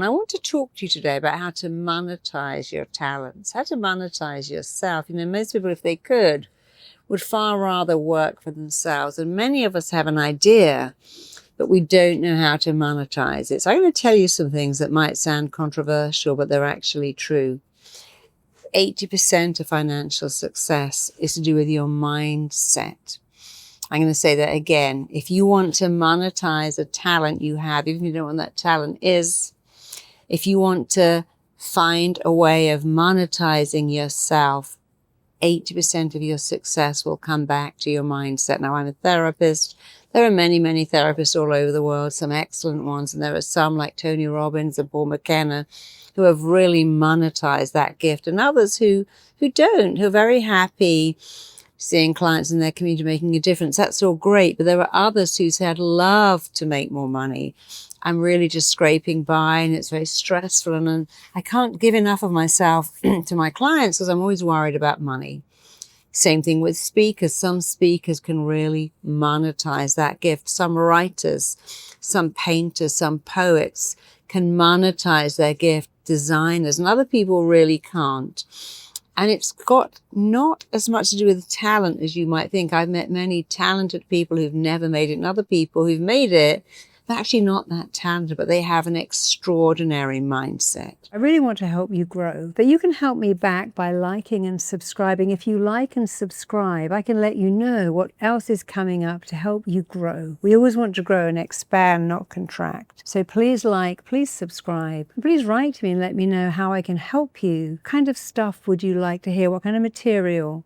I want to talk to you today about how to monetize your talents, how to monetize yourself. Most people, if they could, would far rather work for themselves. And many of us have an idea, but we don't know how to monetize it. So I'm going to tell you some things that might sound controversial, but they're actually true. 80% of financial success is to do with your mindset. I'm going to say that again. If you want to monetize a talent you have, even if you don't know what that talent is, if you want to find a way of monetizing yourself, 80% of your success will come back to your mindset. Now, I'm a therapist. There are many, many therapists all over the world, some excellent ones, and there are some like Tony Robbins and Paul McKenna who have really monetized that gift, and others who don't, who are very happy seeing clients in their community making a difference. That's all great, but there are others who said, love to make more money. I'm really just scraping by and it's very stressful and I can't give enough of myself to my clients because I'm always worried about money. Same thing with speakers. Some speakers can really monetize that gift. Some writers, some painters, some poets can monetize their gift, designers, and other people really can't. And it's got not as much to do with talent as you might think. I've met many talented people who've never made it, and other people who've made it, they're actually not that talented, but they have an extraordinary mindset. I really want to help you grow, but you can help me back by liking and subscribing. If you like and subscribe, I can let you know what else is coming up to help you grow. We always want to grow and expand, not contract. So please like, please subscribe, and please write to me and let me know how I can help you. What kind of stuff would you like to hear? What kind of material?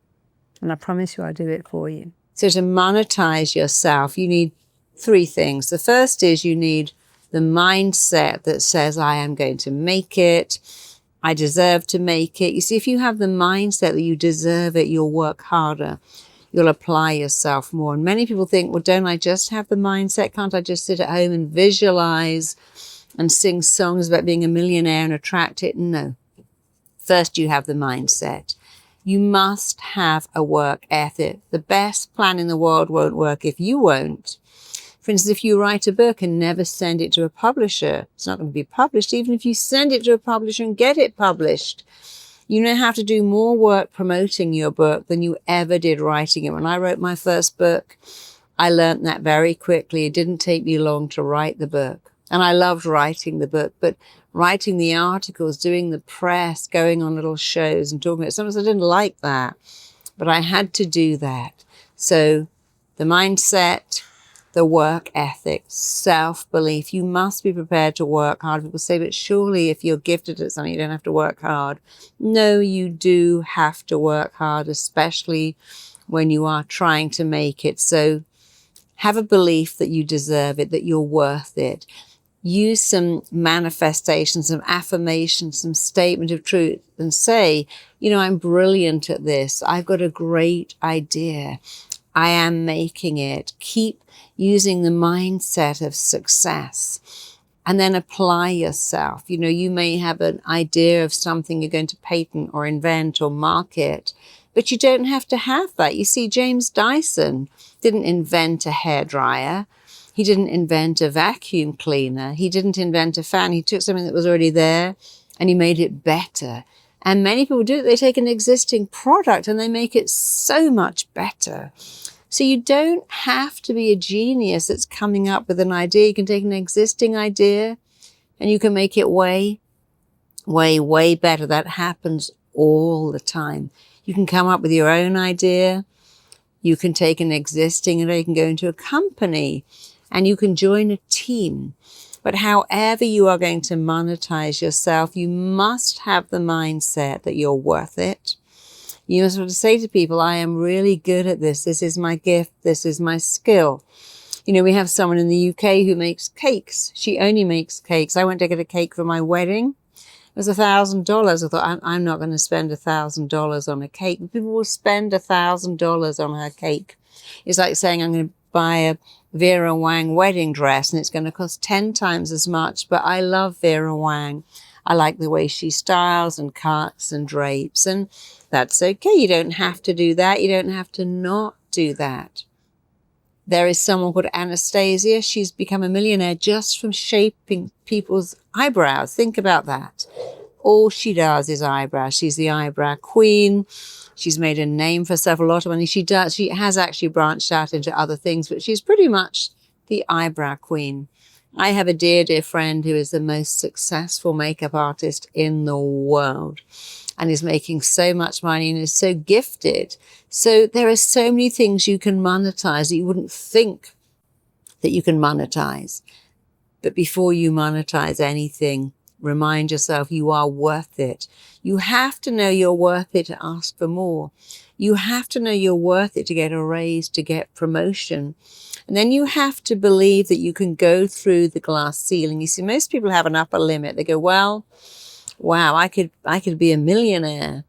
And I promise you I'll do it for you. So to monetize yourself, you need three things. The first is you need the mindset that says, I am going to make it. I deserve to make it. You see, if you have the mindset that you deserve it, you'll work harder. You'll apply yourself more. And many people think, well, don't I just have the mindset? Can't I just sit at home and visualize and sing songs about being a millionaire and attract it? No. First, you have the mindset. You must have a work ethic. The best plan in the world won't work if you won't. For instance, if you write a book and never send it to a publisher, it's not going to be published. Even if you send it to a publisher and get it published, you now have to do more work promoting your book than you ever did writing it. When I wrote my first book, I learned that very quickly. It didn't take me long to write the book. And I loved writing the book, but writing the articles, doing the press, going on little shows and talking about it, sometimes I didn't like that, but I had to do that. So the mindset, the work ethic, self-belief. You must be prepared to work hard. People say, but surely if you're gifted at something, you don't have to work hard. No, you do have to work hard, especially when you are trying to make it. So have a belief that you deserve it, that you're worth it. Use some manifestations, some affirmations, some statement of truth and say, I'm brilliant at this. I've got a great idea. I am making it. Keep using the mindset of success and then apply yourself. You may have an idea of something you're going to patent or invent or market, but you don't have to have that. You see, James Dyson didn't invent a hairdryer. He didn't invent a vacuum cleaner. He didn't invent a fan. He took something that was already there and he made it better. And many people do it. They take an existing product and they make it so much better. So you don't have to be a genius that's coming up with an idea. You can take an existing idea and you can make it way, way, way better. That happens all the time. You can come up with your own idea. You can take an existing idea. You can go into a company and you can join a team. But however you are going to monetize yourself, you must have the mindset that you're worth it. You must have to say to people, I am really good at this. This is my gift. This is my skill. We have someone in the UK who makes cakes. She only makes cakes. I went to get a cake for my wedding. It was $1,000. I thought, I'm not going to spend $1,000 on a cake. People will spend $1,000 on her cake. It's like saying, I'm going to buy a Vera Wang wedding dress and it's going to cost 10 times as much. But I love Vera Wang. I like the way she styles and cuts and drapes, and that's okay. You don't have to do that. You don't have to not do that. There is someone called Anastasia. She's become a millionaire just from shaping people's eyebrows. Think about that. All she does is eyebrows. She's the eyebrow queen. She's made a name for herself, a lot of money. She has actually branched out into other things, but she's pretty much the eyebrow queen. I have a dear, dear friend who is the most successful makeup artist in the world and is making so much money and is so gifted. So there are so many things you can monetize that you wouldn't think that you can monetize. But before you monetize anything, remind yourself you are worth it. You have to know you're worth it to ask for more. You have to know you're worth it to get a raise, to get promotion. And then you have to believe that you can go through the glass ceiling. You see, most people have an upper limit. They go, well, wow, I could be a millionaire.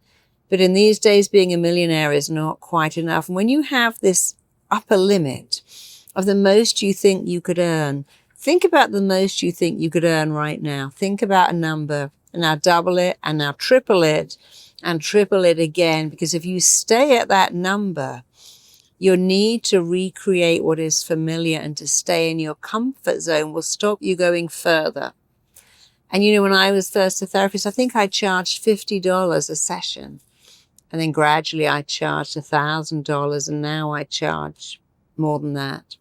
But in these days, being a millionaire is not quite enough. And when you have this upper limit of the most you think you could earn, think about the most you think you could earn right now. Think about a number and now double it and now triple it and triple it again. Because if you stay at that number, your need to recreate what is familiar and to stay in your comfort zone will stop you going further. And you know, when I was first a therapist, I think I charged $50 a session. And then gradually I charged $1,000 and now I charge more than that.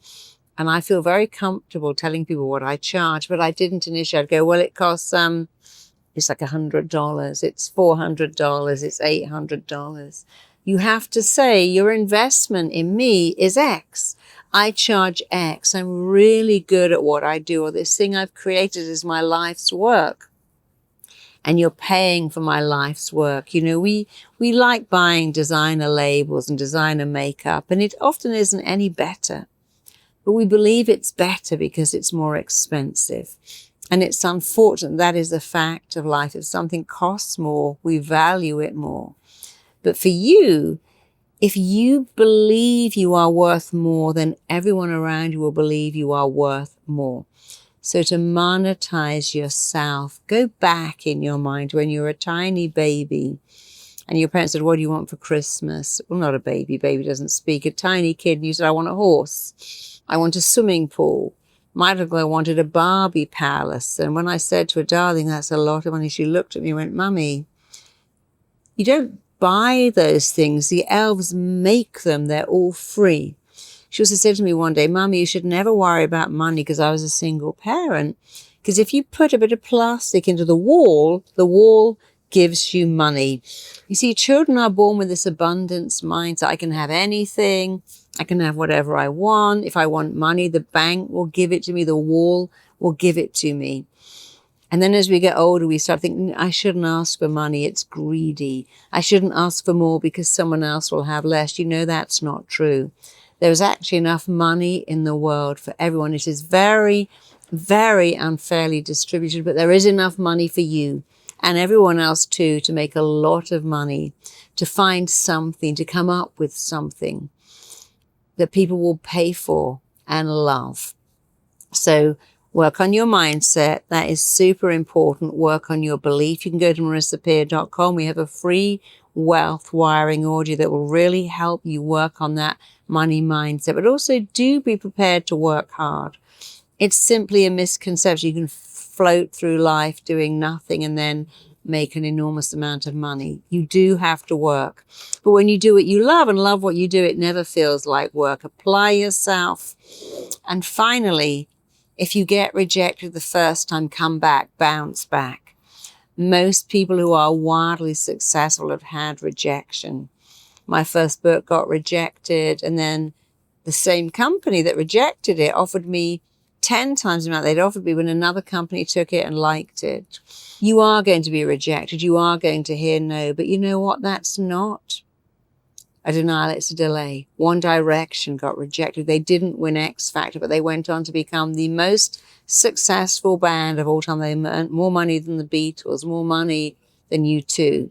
And I feel very comfortable telling people what I charge, but I didn't initially. I'd go, well, it costs, it's like $100, it's $400, it's $800. You have to say your investment in me is X. I charge X. I'm really good at what I do, or this thing I've created is my life's work. And you're paying for my life's work. You know, we like buying designer labels and designer makeup, and it often isn't any better. But we believe it's better because it's more expensive. And it's unfortunate. That is the fact of life. If something costs more, we value it more. But for you, if you believe you are worth more, then everyone around you will believe you are worth more. So to monetize yourself, go back in your mind when you're a tiny baby and your parents said, what do you want for Christmas? Well, not a baby. Baby doesn't speak. A tiny kid. And you said, I want a horse. I want a swimming pool. My little girl wanted a Barbie palace. And when I said to her, darling, that's a lot of money, she looked at me and went, Mummy, you don't buy those things. The elves make them. They're all free. She also said to me one day, Mummy, you should never worry about money, because I was a single parent. Because if you put a bit of plastic into the wall gives you money. You see, children are born with this abundance mindset. I can have anything. I can have whatever I want. If I want money, the bank will give it to me. The wall will give it to me. And then as we get older, we start thinking, I shouldn't ask for money. It's greedy. I shouldn't ask for more because someone else will have less. You know, that's not true. There's actually enough money in the world for everyone. It is very, very unfairly distributed, but there is enough money for you and everyone else too to make a lot of money, to find something, to come up with something that people will pay for and love. So work on your mindset. That is super important. Work on your belief. You can go to marisapeer.com. We have a free wealth wiring audio that will really help you work on that money mindset. But also do be prepared to work hard. It's simply a misconception. You can float through life doing nothing and then make an enormous amount of money. You do have to work. But when you do what you love and love what you do, it never feels like work. Apply yourself. And finally, if you get rejected the first time, come back, bounce back. Most people who are wildly successful have had rejection. My first book got rejected, and then the same company that rejected it offered me 10 times the amount they'd offered me when another company took it and liked it. You are going to be rejected. You are going to hear no. But you know what? That's not a denial. It's a delay. One Direction got rejected. They didn't win X Factor, but they went on to become the most successful band of all time. They earned more money than the Beatles, more money than U2.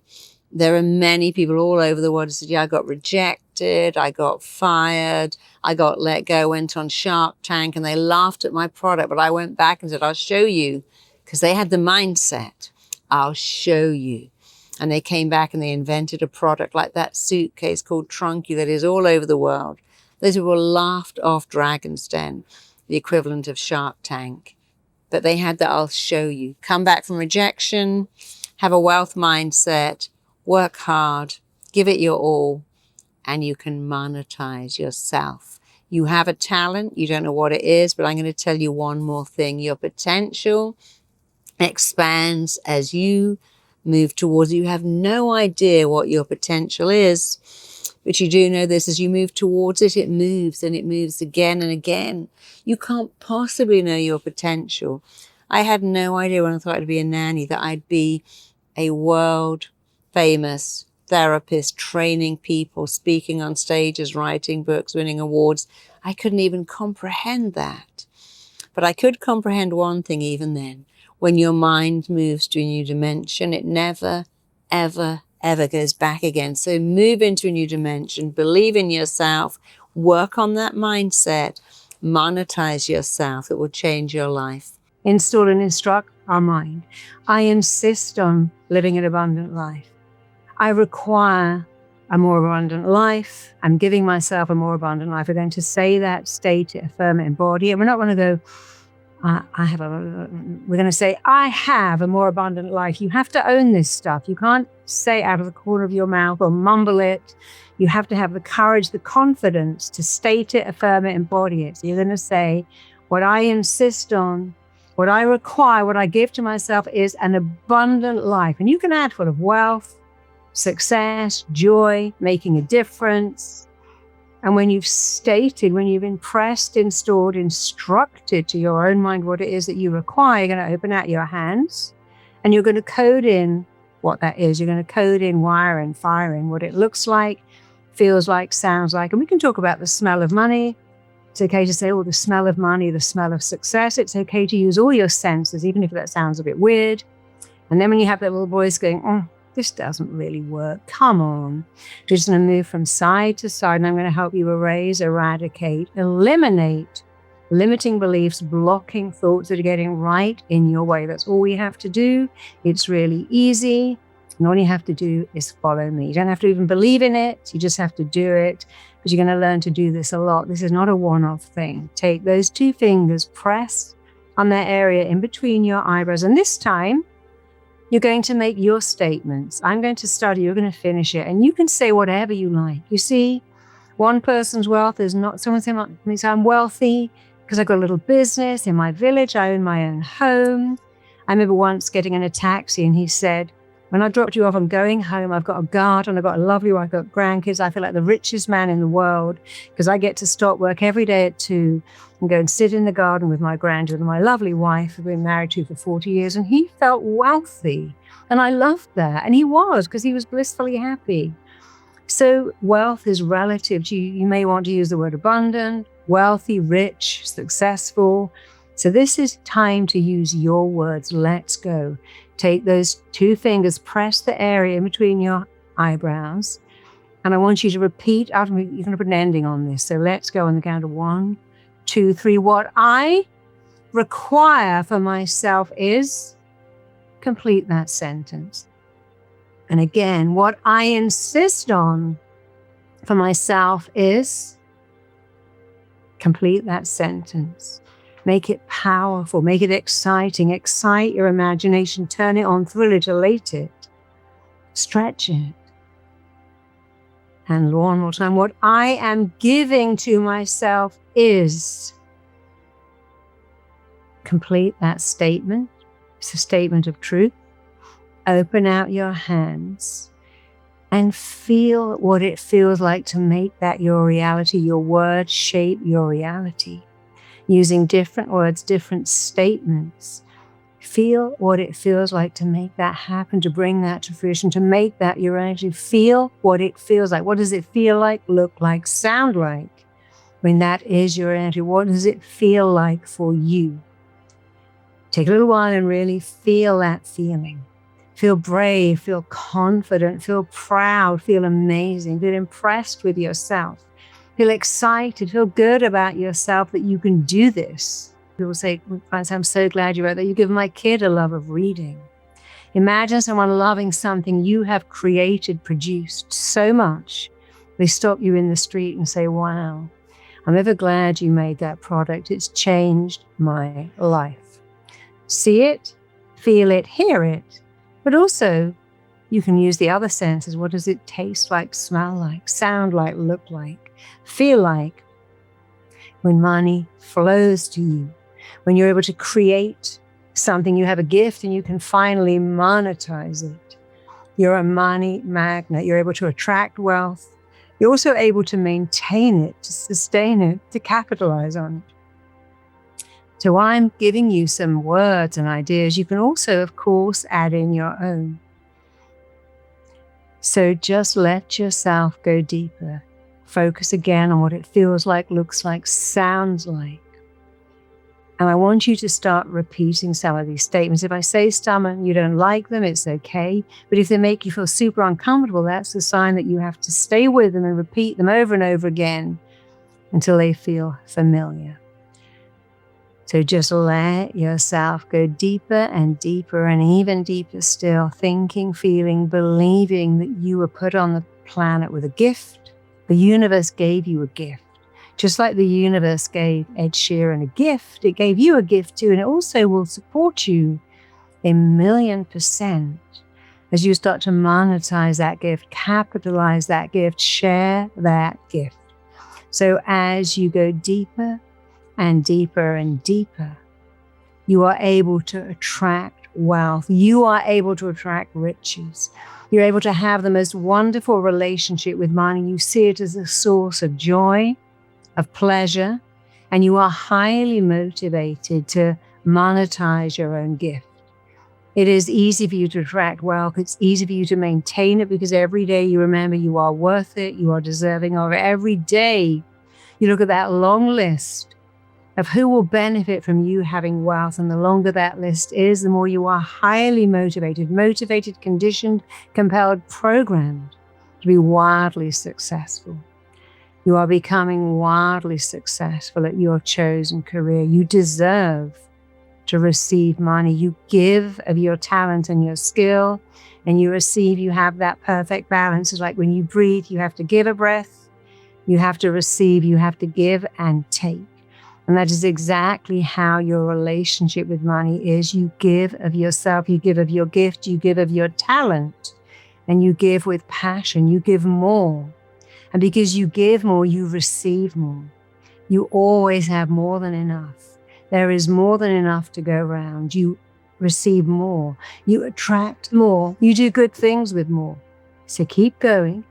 There are many people all over the world who said, yeah, I got rejected, I got fired, I got let go, went on Shark Tank, and they laughed at my product. But I went back and said, I'll show you, because they had the mindset, I'll show you. And they came back and they invented a product like that suitcase called Trunky that is all over the world. Those people laughed off Dragon's Den, the equivalent of Shark Tank. But they had that I'll show you. Come back from rejection, have a wealth mindset, work hard, give it your all, and you can monetize yourself. You have a talent, you don't know what it is, but I'm going to tell you one more thing. Your potential expands as you move towards it. You have no idea what your potential is, but you do know this: as you move towards it, it moves and it moves again and again. You can't possibly know your potential. I had no idea when I thought I'd be a nanny that I'd be a world famous therapist, training people, speaking on stages, writing books, winning awards. I couldn't even comprehend that. But I could comprehend one thing even then. When your mind moves to a new dimension, it never, ever, ever goes back again. So move into a new dimension, believe in yourself, work on that mindset, monetize yourself. It will change your life. Install and instruct our mind. I insist on living an abundant life. I require a more abundant life. I'm giving myself a more abundant life. We're going to say that, state it, affirm it, embody it. We're not going to go, we're going to say, I have a more abundant life. You have to own this stuff. You can't say out of the corner of your mouth or mumble it. You have to have the courage, the confidence to state it, affirm it, embody it. So you're going to say, what I insist on, what I require, what I give to myself is an abundant life. And you can add full of wealth, success, joy, making a difference. And when you've stated, when you've impressed, installed, instructed to your own mind what it is that you require, you're going to open out your hands and you're going to code in what that is. You're going to code in, wiring, firing, what it looks like, feels like, sounds like. And we can talk about the smell of money. It's okay to say, oh, the smell of money, the smell of success. It's okay to use all your senses, even if that sounds a bit weird. And then when you have that little voice going, oh, this doesn't really work. Come on. Just going to move from side to side, and I'm going to help you erase, eradicate, eliminate limiting beliefs, blocking thoughts that are getting right in your way. That's all we have to do. It's really easy. And all you have to do is follow me. You don't have to even believe in it. You just have to do it. But you're going to learn to do this a lot. This is not a one-off thing. Take those two fingers, press on that area in between your eyebrows. And this time, you're going to make your statements. I'm going to study, you're going to finish it, and you can say whatever you like. You see, one person's wealth is not, someone saying, I'm wealthy because I've got a little business in my village, I own my own home. I remember once getting in a taxi and he said, when I dropped you off, I'm going home, I've got a garden, I've got a lovely wife, I've got grandkids, I feel like the richest man in the world because I get to stop work every day at 2 and go and sit in the garden with my grandchildren, my lovely wife who I've been married to for 40 years. And he felt wealthy. And I loved that. And he was, because he was blissfully happy. So wealth is relative to you. You may want to use the word abundant, wealthy, rich, successful. So this is time to use your words. Let's go. Take those two fingers, press the area in between your eyebrows. And I want you to repeat after me. You're going to put an ending on this. So let's go on the count of 1, 2, 3. What I require for myself is, complete that sentence. And again, what I insist on for myself is, complete that sentence. Make it powerful, make it exciting, excite your imagination, turn it on, thrill it, elate it, stretch it. And one more time, what I am giving to myself is, complete that statement. It's a statement of truth. Open out your hands and feel what it feels like to make that your reality. Your words shape your reality. Using different words, different statements. Feel what it feels like to make that happen, to bring that to fruition, to make that your reality. Feel what it feels like. What does it feel like, look like, sound like? When that is your reality, what does it feel like for you? Take a little while and really feel that feeling. Feel brave, feel confident, feel proud, feel amazing, feel impressed with yourself. Feel excited, feel good about yourself that you can do this. People say, I'm so glad you wrote that. You give my kid a love of reading. Imagine someone loving something you have created, produced so much. They stop you in the street and say, wow. I'm ever glad you made that product. It's changed my life. See it, feel it, hear it, but also you can use the other senses. What does it taste like, smell like, sound like, look like, feel like when money flows to you? When you're able to create something, you have a gift and you can finally monetize it. You're a money magnet. You're able to attract wealth. You're also able to maintain it, to sustain it, to capitalize on it. So I'm giving you some words and ideas. You can also, of course, add in your own. So just let yourself go deeper. Focus again on what it feels like, looks like, sounds like. And I want you to start repeating some of these statements. If I say some and you don't like them, it's okay. But if they make you feel super uncomfortable, that's a sign that you have to stay with them and repeat them over and over again until they feel familiar. So just let yourself go deeper and deeper and even deeper still, thinking, feeling, believing that you were put on the planet with a gift. The universe gave you a gift. Just like the universe gave Ed Sheeran a gift, it gave you a gift too, and it also will support you 1,000,000% as you start to monetize that gift, capitalize that gift, share that gift. So as you go deeper and deeper and deeper, you are able to attract wealth. You are able to attract riches. You're able to have the most wonderful relationship with money. You see it as a source of joy, of pleasure, and you are highly motivated to monetize your own gift. It is easy for you to attract wealth. It's easy for you to maintain it because every day you remember you are worth it, you are deserving of it. Every day you look at that long list of who will benefit from you having wealth, and the longer that list is, the more you are highly motivated, conditioned, compelled, programmed to be wildly successful. You are becoming wildly successful at your chosen career. You deserve to receive money. You give of your talent and your skill, and you receive. You have that perfect balance. It's like when you breathe, you have to give a breath, you have to receive, you have to give and take. And that is exactly how your relationship with money is. You give of yourself, you give of your gift, you give of your talent, and you give with passion. You give more. And because you give more, you receive more. You always have more than enough. There is more than enough to go around. You receive more. You attract more. You do good things with more. So keep going.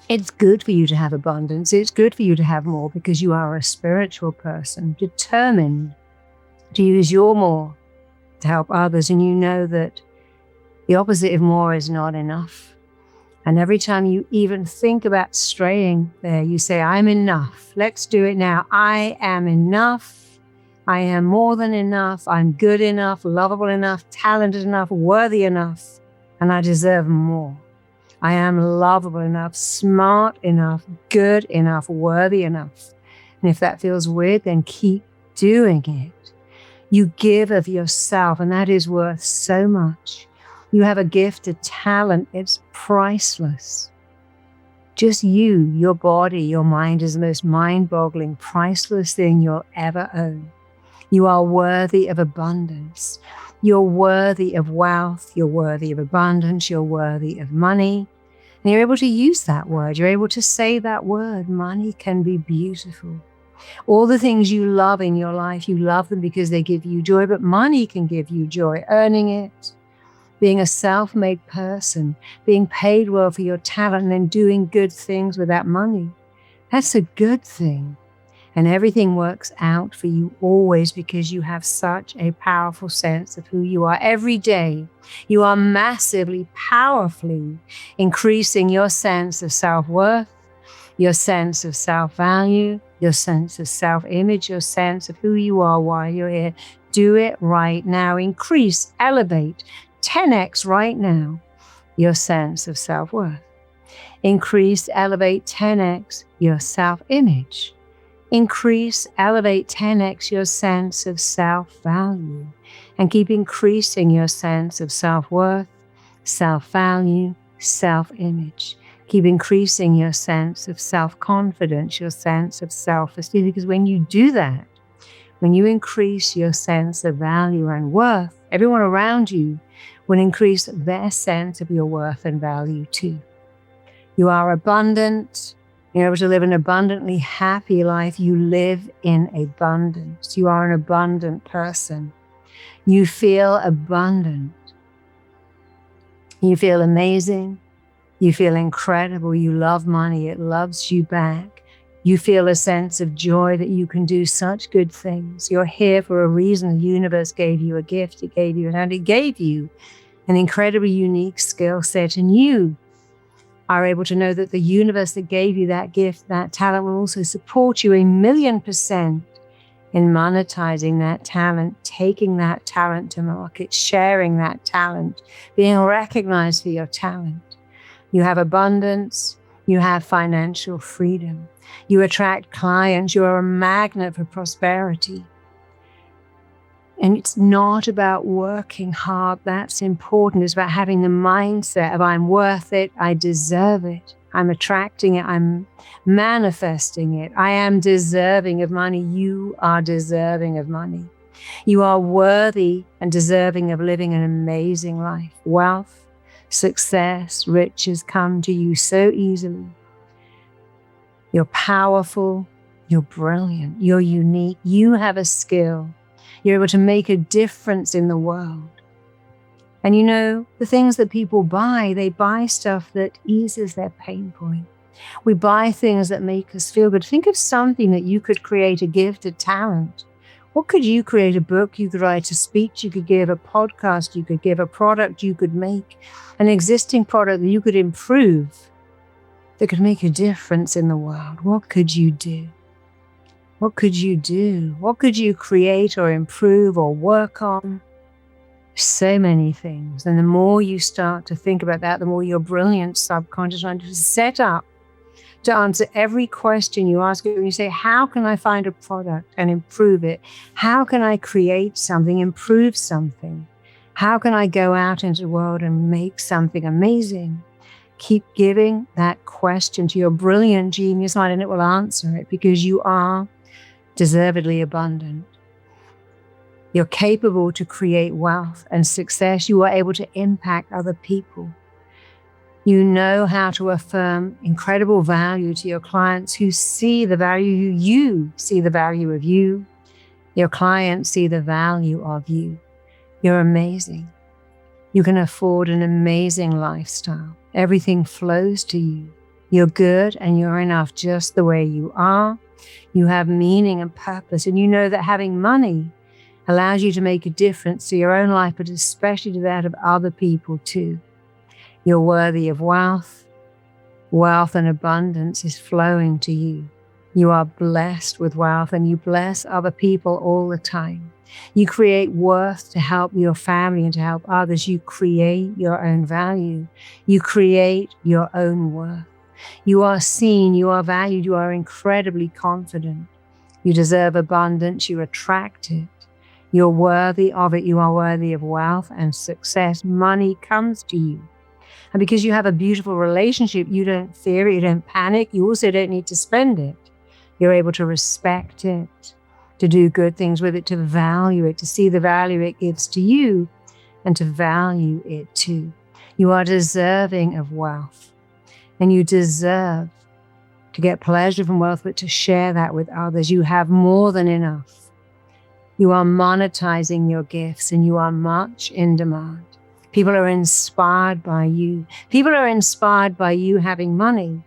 It's good for you to have abundance. It's good for you to have more because you are a spiritual person, determined to use your more to help others. And you know that the opposite of more is not enough. And every time you even think about straying there, you say, I'm enough. Let's do it now. I am enough. I am more than enough. I'm good enough, lovable enough, talented enough, worthy enough, and I deserve more. I am lovable enough, smart enough, good enough, worthy enough. And if that feels weird, then keep doing it. You give of yourself, and that is worth so much. You have a gift, a talent, it's priceless. Just you, your body, your mind is the most mind-boggling, priceless thing you'll ever own. You are worthy of abundance. You're worthy of wealth. You're worthy of abundance. You're worthy of money. And you're able to use that word. You're able to say that word. Money can be beautiful. All the things you love in your life, you love them because they give you joy, but money can give you joy. Earning it, being a self-made person, being paid well for your talent, and then doing good things with that money. That's a good thing. And everything works out for you always because you have such a powerful sense of who you are. Every day, you are massively, powerfully increasing your sense of self-worth, your sense of self-value, your sense of self-image, your sense of who you are while you're here. Do it right now. Increase, elevate, 10x right now your sense of self-worth. Increase, elevate, 10x your self-image. Increase, elevate, 10x your sense of self-value, and keep increasing your sense of self-worth, self-value, self-image. Keep increasing your sense of self-confidence, your sense of self-esteem, because when you do that, when you increase your sense of value and worth, everyone around you will increase their sense of your worth and value too. You are abundant. You're able to live an abundantly happy life. You live in abundance. You are an abundant person. You feel abundant. You feel amazing. You feel incredible. You love money. It loves you back. You feel a sense of joy that you can do such good things. You're here for a reason. The universe gave you a gift. It gave you an incredibly unique skill set. And you are able to know that the universe that gave you that gift, that talent, will also support you 1,000,000% in monetizing that talent, taking that talent to market, sharing that talent, being recognized for your talent. You have abundance. You have financial freedom. You attract clients. You are a magnet for prosperity. And it's not about working hard. That's important. It's about having the mindset of I'm worth it. I deserve it. I'm attracting it. I'm manifesting it. I am deserving of money. You are deserving of money. You are worthy and deserving of living an amazing life. Wealth, success, riches come to you so easily. You're powerful. You're brilliant. You're unique. You have a skill. You're able to make a difference in the world. And you know, the things that people buy, they buy stuff that eases their pain point. We buy things that make us feel good. Think of something that you could create, a gift, a talent. What could you create? A book you could write, a speech you could give, a podcast you could give, a product you could make, an existing product that you could improve that could make a difference in the world. What could you do? What could you do? What could you create or improve or work on? So many things. And the more you start to think about that, the more your brilliant subconscious mind is set up to answer every question you ask. When you say, how can I find a product and improve it? How can I create something, improve something? How can I go out into the world and make something amazing? Keep giving that question to your brilliant genius mind and it will answer it, because you are deservedly abundant. You're capable to create wealth and success. You are able to impact other people. You know how to affirm incredible value to your clients who see the value. You see the value of you. Your clients see the value of you. You're amazing. You can afford an amazing lifestyle. Everything flows to you. You're good and you're enough just the way you are. You have meaning and purpose, and you know that having money allows you to make a difference to your own life, but especially to that of other people too. You're worthy of wealth. Wealth and abundance is flowing to you. You are blessed with wealth and you bless other people all the time. You create worth to help your family and to help others. You create your own value. You create your own worth. You are seen, you are valued, you are incredibly confident. You deserve abundance, you attract it. You're worthy of it, you are worthy of wealth and success. Money comes to you. And because you have a beautiful relationship, you don't fear it, you don't panic, you also don't need to spend it. You're able to respect it, to do good things with it, to value it, to see the value it gives to you, and to value it too. You are deserving of wealth. And you deserve to get pleasure from wealth, but to share that with others. You have more than enough. You are monetizing your gifts and you are much in demand. People are inspired by you. People are inspired by you having money.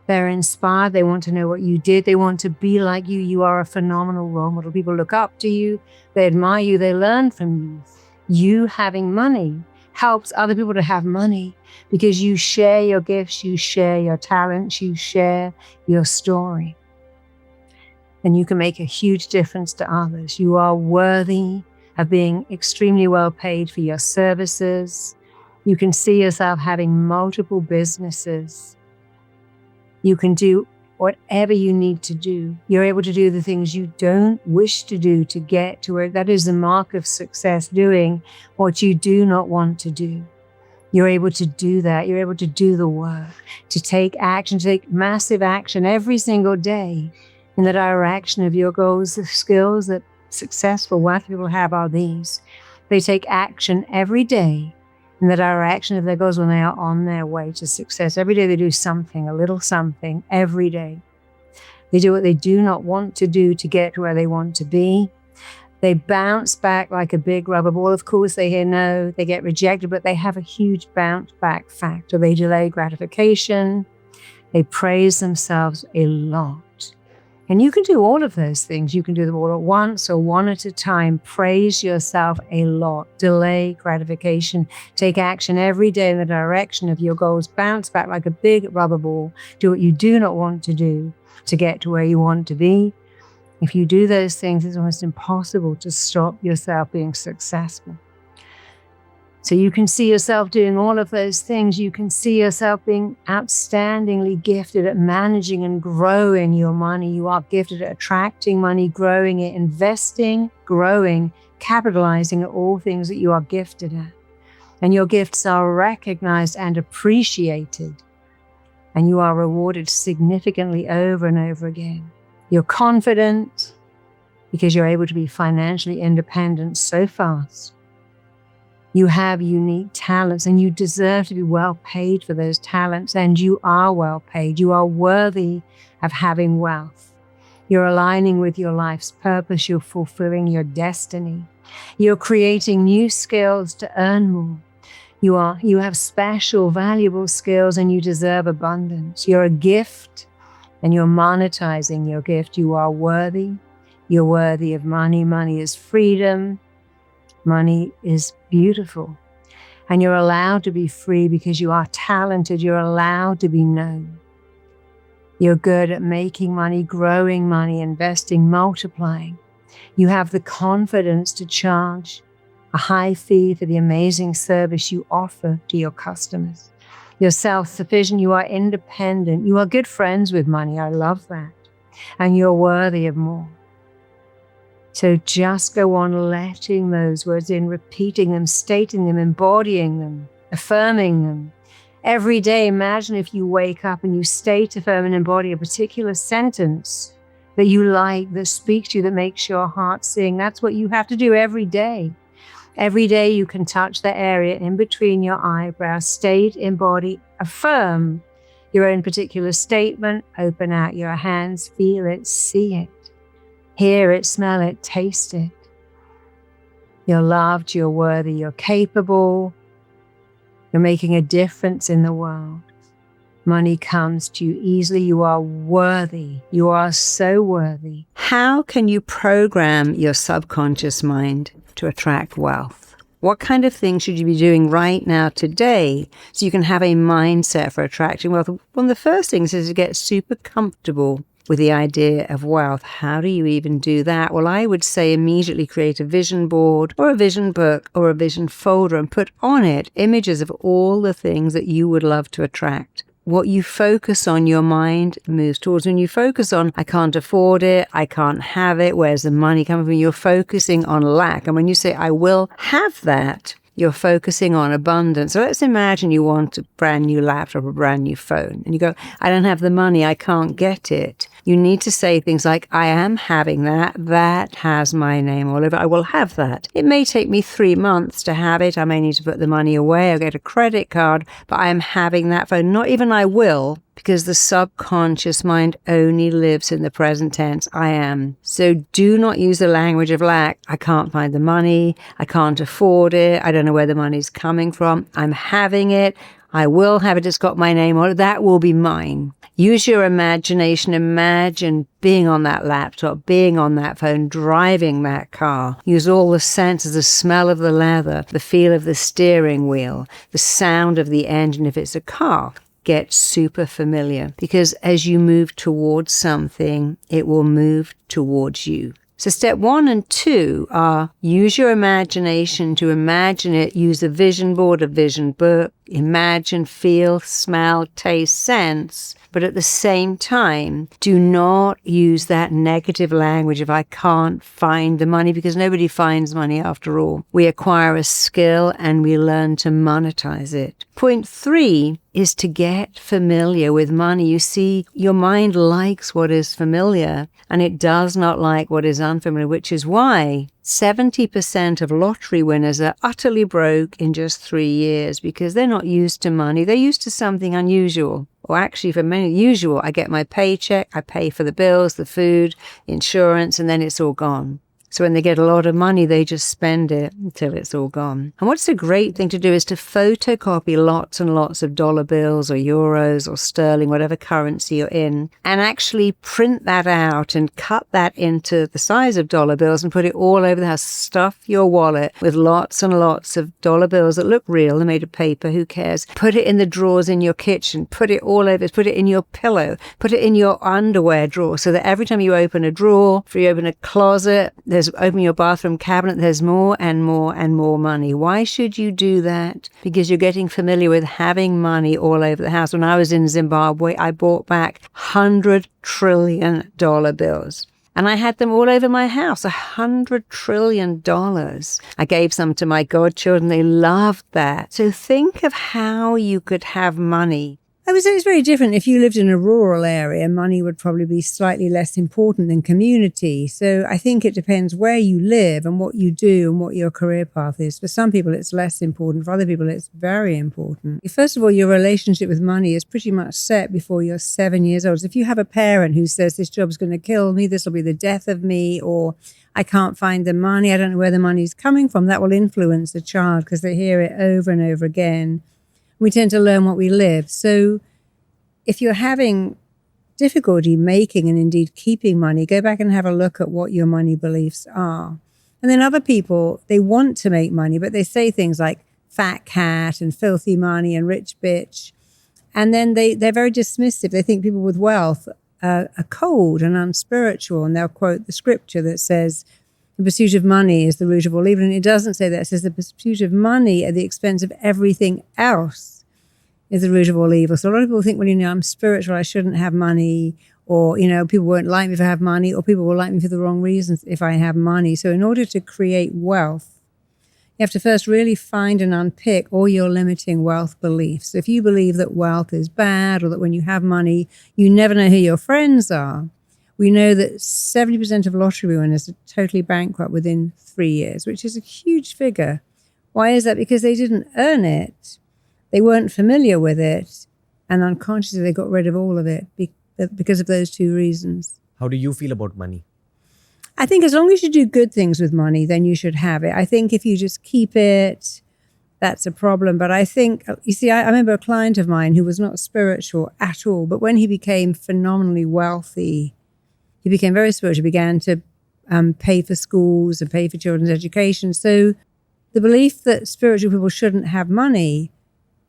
They're inspired. They want to know what you did. They want to be like you. You are a phenomenal role model. People look up to you. They admire you. They learn from you. You having money helps other people to have money because you share your gifts, you share your talents, you share your story. And you can make a huge difference to others. You are worthy of being extremely well paid for your services. You can see yourself having multiple businesses. You can do whatever you need to do. You're able to do the things you don't wish to do to get to where that is the mark of success, doing what you do not want to do. You're able to do that. You're able to do the work, to take action, to take massive action every single day in the direction of your goals. The skills that successful, wealthy people have are these. They take action every day in the direction of their goals when they are on their way to success. Every day they do something, a little something, every day. They do what they do not want to do to get to where they want to be. They bounce back like a big rubber ball. Of course, they hear no, they get rejected, but they have a huge bounce back factor. They delay gratification. They praise themselves a lot. And you can do all of those things. You can do them all at once or one at a time. Praise yourself a lot. Delay gratification. Take action every day in the direction of your goals. Bounce back like a big rubber ball. Do what you do not want to do to get to where you want to be. If you do those things, it's almost impossible to stop yourself being successful. So you can see yourself doing all of those things. You can see yourself being outstandingly gifted at managing and growing your money. You are gifted at attracting money, growing it, investing, growing, capitalizing at all things that you are gifted at. And your gifts are recognized and appreciated. And you are rewarded significantly over and over again. You're confident because you're able to be financially independent so fast. You have unique talents and you deserve to be well paid for those talents, and you are well paid. You are worthy of having wealth. You're aligning with your life's purpose. You're fulfilling your destiny. You're creating new skills to earn more. You have special, valuable skills and you deserve abundance. You're a gift and you're monetizing your gift. You are worthy. You're worthy of money. Money is freedom. Money is beautiful. And you're allowed to be free because you are talented. You're allowed to be known. You're good at making money, growing money, investing, multiplying. You have the confidence to charge a high fee for the amazing service you offer to your customers. You're self-sufficient. You are independent. You are good friends with money. I love that. And you're worthy of more. So just go on letting those words in, repeating them, stating them, embodying them, affirming them. Every day, imagine if you wake up and you state, affirm, and embody a particular sentence that you like, that speaks to you, that makes your heart sing. That's what you have to do every day. Every day you can touch the area in between your eyebrows, state, embody, affirm your own particular statement, open out your hands, feel it, see it, hear it, smell it, taste it. You're loved, you're worthy, you're capable, you're making a difference in the world. Money comes to you easily. You are worthy. You are so worthy. How can you program your subconscious mind to attract wealth? What kind of things should you be doing right now today so you can have a mindset for attracting wealth? One of the first things is to get super comfortable with the idea of wealth. How do you even do that? Well, I would say immediately create a vision board or a vision book or a vision folder and put on it images of all the things that you would love to attract. What you focus on, your mind moves towards. When you focus on, I can't afford it, I can't have it, where's the money coming from? You're focusing on lack. And when you say, I will have that, you're focusing on abundance. So let's imagine you want a brand new laptop, a brand new phone, and you go, I don't have the money, I can't get it. You need to say things like, I am having that. That has my name all over it. I will have that. It may take me 3 months to have it. I may need to put the money away. I'll get a credit card, but I am having that phone. Not even I will, because the subconscious mind only lives in the present tense. I am. So do not use the language of lack. I can't find the money. I can't afford it. I don't know where the money's coming from. I'm having it. I will have it. It's got my name on it. That will be mine. Use your imagination. Imagine being on that laptop, being on that phone, driving that car. Use all the senses, the smell of the leather, the feel of the steering wheel, the sound of the engine if it's a car. Get super familiar, because as you move towards something, it will move towards you. So step 1 and 2 are use your imagination to imagine it, use a vision board, a vision book, imagine, feel, smell, taste, sense. But at the same time, do not use that negative language of I can't find the money, because nobody finds money after all. We acquire a skill and we learn to monetize it. Point 3 is to get familiar with money. You see, your mind likes what is familiar and it does not like what is unfamiliar, which is why 70% of lottery winners are utterly broke in just 3 years, because they're not used to money. They're used to something unusual. Or actually, for many, usual, I get my paycheck, I pay for the bills, the food, insurance, and then it's all gone. So when they get a lot of money, they just spend it until it's all gone. And what's a great thing to do is to photocopy lots and lots of dollar bills or euros or sterling, whatever currency you're in, and actually print that out and cut that into the size of dollar bills and put it all over the house. Stuff your wallet with lots and lots of dollar bills that look real. They're made of paper, who cares? Put it in the drawers in your kitchen. Put it all over. Put it in your pillow. Put it in your underwear drawer, so that every time you open a drawer, if you open a closet, open your bathroom cabinet, there's more and more and more money. Why should you do that? Because you're getting familiar with having money all over the house. When I was in Zimbabwe, I bought back $100 trillion bills. And I had them all over my house, $100 trillion. I gave some to my godchildren. They loved that. So think of how you could have money. I would say it's very different. If you lived in a rural area, money would probably be slightly less important than community. So I think it depends where you live and what you do and what your career path is. For some people, it's less important. For other people, it's very important. First of all, your relationship with money is pretty much set before you're 7 years old. So if you have a parent who says, this job's going to kill me, this will be the death of me, or I can't find the money, I don't know where the money's coming from, that will influence the child because they hear it over and over again. We tend to learn what we live. So if you're having difficulty making and indeed keeping money, go back and have a look at what your money beliefs are. And then other people, they want to make money, but they say things like fat cat and filthy money and rich bitch. And then they're very dismissive. They think people with wealth are cold and unspiritual. And they'll quote the scripture that says, the pursuit of money is the root of all evil. And it doesn't say that. It says the pursuit of money at the expense of everything else is the root of all evil. So a lot of people think, well, I'm spiritual, I shouldn't have money, or, people won't like me if I have money, or people will like me for the wrong reasons if I have money. So in order to create wealth, you have to first really find and unpick all your limiting wealth beliefs. So if you believe that wealth is bad, or that when you have money, you never know who your friends are, we know that 70% of lottery winners are totally bankrupt within 3 years, which is a huge figure. Why is that? Because they didn't earn it. They weren't familiar with it. And unconsciously, they got rid of all of it because of those two reasons. How do you feel about money? I think as long as you do good things with money, then you should have it. I think if you just keep it, that's a problem. But I think, I remember a client of mine who was not spiritual at all, but when he became phenomenally wealthy, he became very spiritual, began to pay for schools and pay for children's education. So the belief that spiritual people shouldn't have money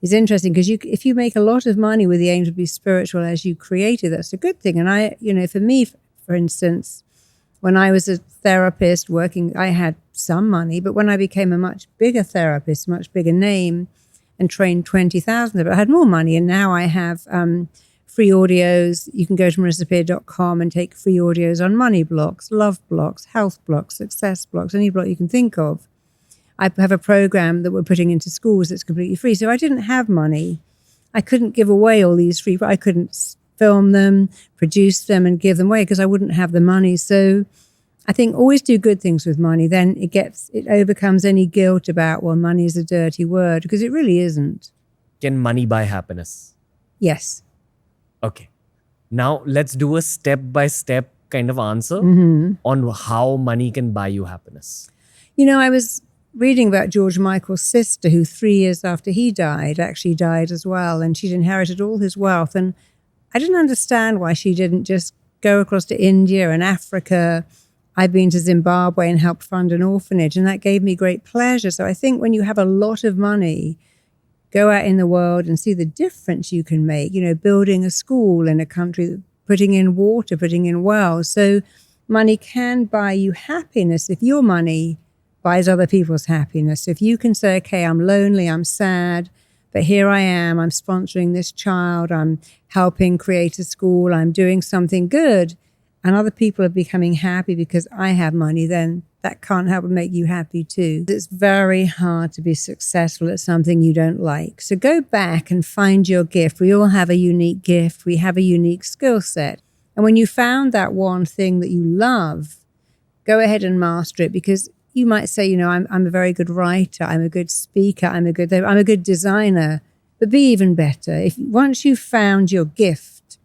is interesting, because if you make a lot of money with the aim to be spiritual as you created, that's a good thing. And for me, for instance, when I was a therapist working, I had some money, but when I became a much bigger therapist, much bigger name, and trained 20,000 of it, I had more money. And now I have free audios. You can go to marisappear.com and take free audios on money blocks, love blocks, health blocks, success blocks, any block you can think of. I have a program that we're putting into schools that's completely free. So I didn't have money. I couldn't give away all these free, I couldn't film them, produce them, and give them away because I wouldn't have the money. So I think always do good things with money. Then it overcomes any guilt about, well, money is a dirty word, because it really isn't. Can money buy happiness? Yes. Okay. Now let's do a step-by-step kind of answer on how money can buy you happiness. I was reading about George Michael's sister, who 3 years after he died, actually died as well. And she'd inherited all his wealth. And I didn't understand why she didn't just go across to India and Africa. I've been to Zimbabwe and helped fund an orphanage, and that gave me great pleasure. So I think when you have a lot of money, go out in the world and see the difference you can make, building a school in a country, putting in water, putting in wells. So money can buy you happiness if your money buys other people's happiness. If you can say, okay, I'm lonely, I'm sad, But here I am, I'm sponsoring this child, I'm helping create a school, I'm doing something good, and other people are becoming happy because I have money, then that can't help but make you happy too. It's very hard to be successful at something you don't like. So go back and find your gift. We all have a unique gift. We have a unique skill set. And when you found that one thing that you love, go ahead and master it, because you might say, I'm a very good writer, I'm a good speaker, I'm a good designer, but be even better. Once you've found your gift,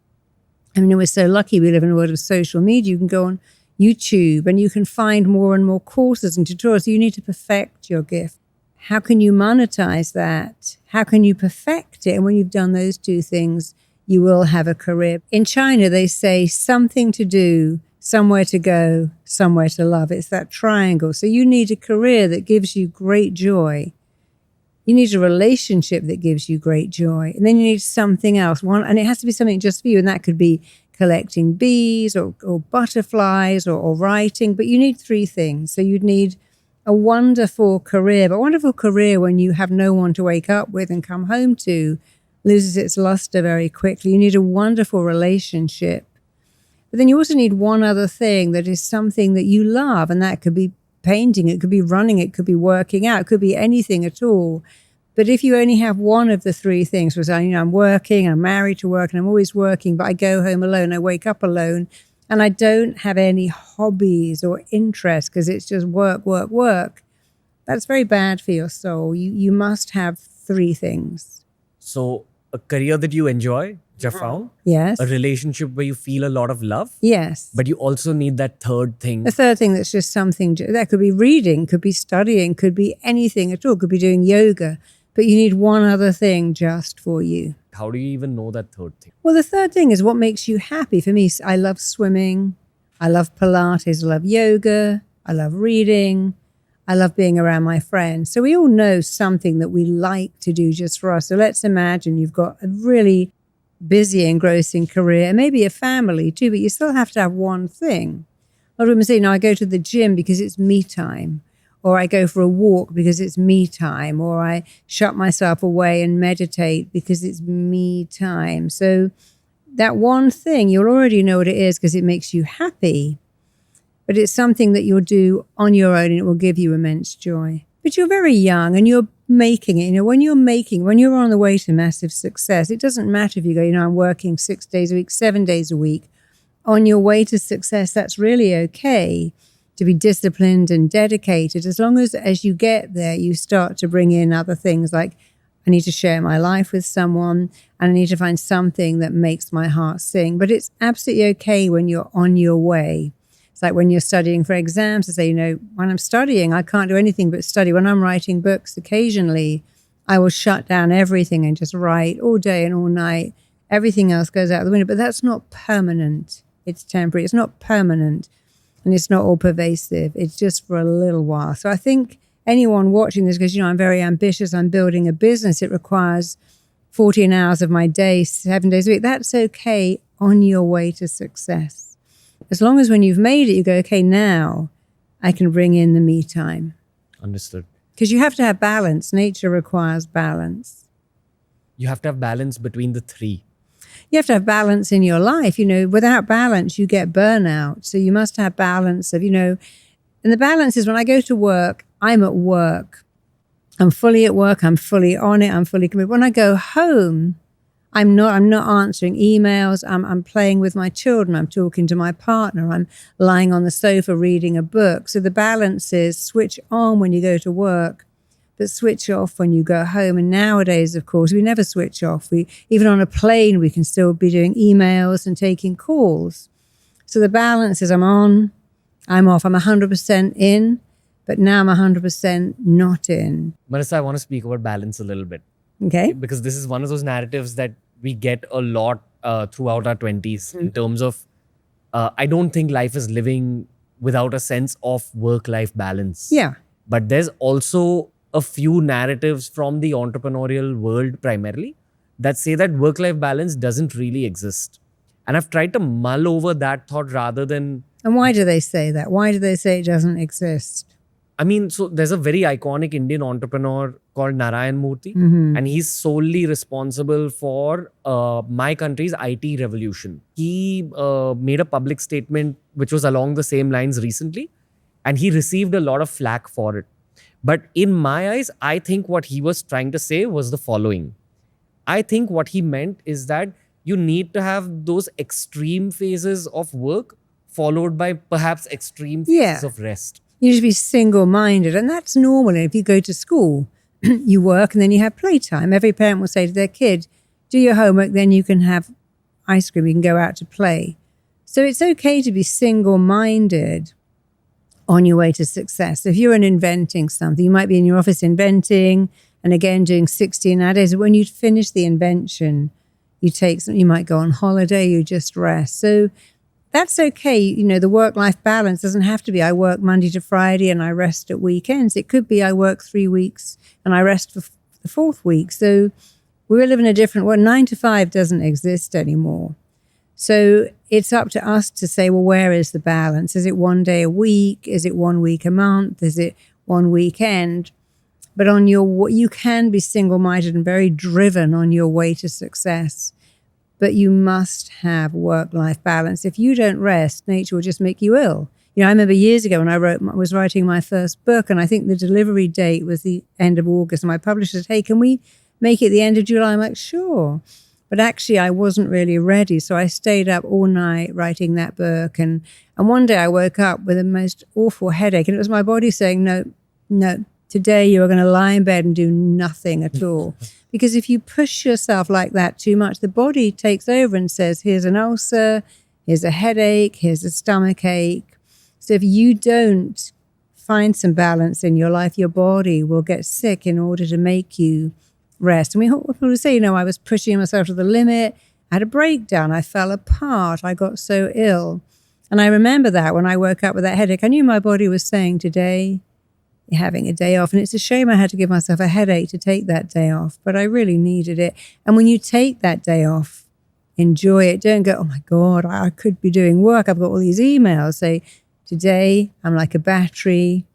we're so lucky we live in a world of social media. You can go on YouTube and you can find more and more courses and tutorials. You need to perfect your gift. How can you monetize that? How can you perfect it? And when you've done those two things, you will have a career. In China, they say something to do, somewhere to go, somewhere to love. It's that triangle. So you need a career that gives you great joy. You need a relationship that gives you great joy. And then you need something else. And it has to be something just for you. And that could be collecting bees or butterflies or writing. But you need three things. So you'd need a wonderful career. But a wonderful career, when you have no one to wake up with and come home to, loses its luster very quickly. You need a wonderful relationship. But then you also need one other thing that is something that you love, and that could be painting, it could be running, it could be working out, it could be anything at all. But if you only have one of the three things, was I'm working, I'm married to work, and I'm always working, but I go home alone, I wake up alone, and I don't have any hobbies or interests because it's just work, work, work. That's very bad for your soul. You must have three things. So a career that you enjoy, which I found. Yes. A relationship where you feel a lot of love. Yes. But you also need that third thing. The third thing that's just something, that could be reading, could be studying, could be anything at all, could be doing yoga. But you need one other thing just for you. How do you even know that third thing? Well, the third thing is what makes you happy. For me, I love swimming. I love Pilates. I love yoga. I love reading. I love being around my friends. So we all know something that we like to do just for us. So let's imagine you've got a really busy, engrossing career, and maybe a family too, but you still have to have one thing. A lot of women say, I go to the gym because it's me time, or I go for a walk because it's me time, or I shut myself away and meditate because it's me time. So that one thing, you'll already know what it is because it makes you happy. But it's something that you'll do on your own and it will give you immense joy. But you're very young and you're making it. When you're on the way to massive success, it doesn't matter if you go, I'm working 6 days a week, 7 days a week. On your way to success, that's really okay to be disciplined and dedicated. As long as you get there, you start to bring in other things like, I need to share my life with someone and I need to find something that makes my heart sing. But it's absolutely okay when you're on your way. It's like when you're studying for exams, to say, when I'm studying, I can't do anything but study. When I'm writing books, occasionally, I will shut down everything and just write all day and all night. Everything else goes out the window, but that's not permanent. It's temporary. It's not permanent, and it's not all pervasive. It's just for a little while. So I think anyone watching this goes, I'm very ambitious. I'm building a business. It requires 14 hours of my day, 7 days a week. That's okay on your way to success. As long as when you've made it, you go, okay, now I can bring in the me time. Understood. Because you have to have balance. Nature requires balance. You have to have balance between the three. You have to have balance in your life. Without balance, you get burnout. So you must have balance of, and the balance is when I go to work, I'm at work. I'm fully at work. I'm fully on it. I'm fully committed. When I go home, I'm not answering emails. I'm playing with my children. I'm talking to my partner. I'm lying on the sofa reading a book. So the balance is switch on when you go to work, but switch off when you go home. And nowadays, of course, we never switch off. Even on a plane, we can still be doing emails and taking calls. So the balance is I'm on, I'm off. I'm 100% in, but now I'm 100% not in. Marisa, I want to speak about balance a little bit. Okay. Because this is one of those narratives that we get a lot throughout our 20s in terms of, I don't think life is living without a sense of work-life balance. Yeah. But there's also a few narratives from the entrepreneurial world primarily that say that work-life balance doesn't really exist. And I've tried to mull over that thought rather than... And why do they say that? Why do they say it doesn't exist? So there's a very iconic Indian entrepreneur called Narayan Murthy, Mm-hmm. and he's solely responsible for my country's IT revolution. He made a public statement which was along the same lines recently, and he received a lot of flack for it. But in my eyes, I think what he was trying to say was the following. I think what he meant is that you need to have those extreme phases of work followed by perhaps extreme phases Yeah. of rest. You should be single-minded, and that's normal. If you go to school, you work and then you have playtime. Every parent will say to their kid, do your homework, then you can have ice cream, you can go out to play. So it's okay to be single-minded on your way to success. So if you're inventing something, you might be in your office inventing, and again doing 16-hour days. When you finish the invention, you might go on holiday, you just rest. So that's okay. You know, the work-life balance doesn't have to be I work Monday to Friday and I rest at weekends. It could be I work 3 weeks and I rest for the 4th week. So we're living a different world. 9 to 5 doesn't exist anymore. So it's up to us to say, well, where is the balance? Is it 1 day a week? Is it 1 week a month? Is it 1 weekend? But you can be single-minded and very driven on your way to success. But you must have work-life balance. If you don't rest, nature will just make you ill. You know, I remember years ago when I was writing my first book, and I think the delivery date was the end of August, and my publisher said, hey, can we make it the end of July? I'm like, sure. But actually, I wasn't really ready, so I stayed up all night writing that book. And one day I woke up with the most awful headache, and it was my body saying, no, today you're going to lie in bed and do nothing at all. Because if you push yourself like that too much, the body takes over and says, here's an ulcer, here's a headache, here's a stomach ache. So if you don't find some balance in your life, your body will get sick in order to make you rest. And people say, I was pushing myself to the limit, I had a breakdown, I fell apart, I got so ill. And I remember that when I woke up with that headache, I knew my body was saying, today you're having a day off. And it's a shame I had to give myself a headache to take that day off, but I really needed it. And when you take that day off, enjoy it. Don't go, oh my God, I could be doing work. I've got all these emails. Say, today I'm like a battery.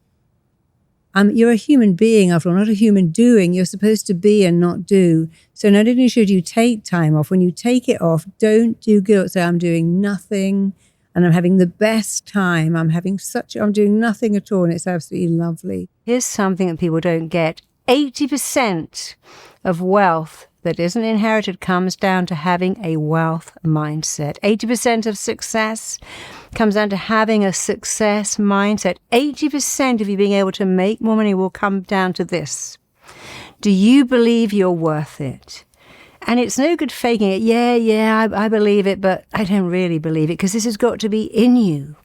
You're a human being after all, not a human doing. You're supposed to be and not do. So not only should you take time off, when you take it off, don't do guilt. Say, I'm doing nothing and I'm having the best time. I'm doing nothing at all, and it's absolutely lovely. Here's something that people don't get. 80% of wealth that isn't inherited comes down to having a wealth mindset. 80% of success comes down to having a success mindset. 80% of you being able to make more money will come down to this. Do you believe you're worth it? And it's no good faking it. Yeah, I believe it, but I don't really believe it, because this has got to be in you.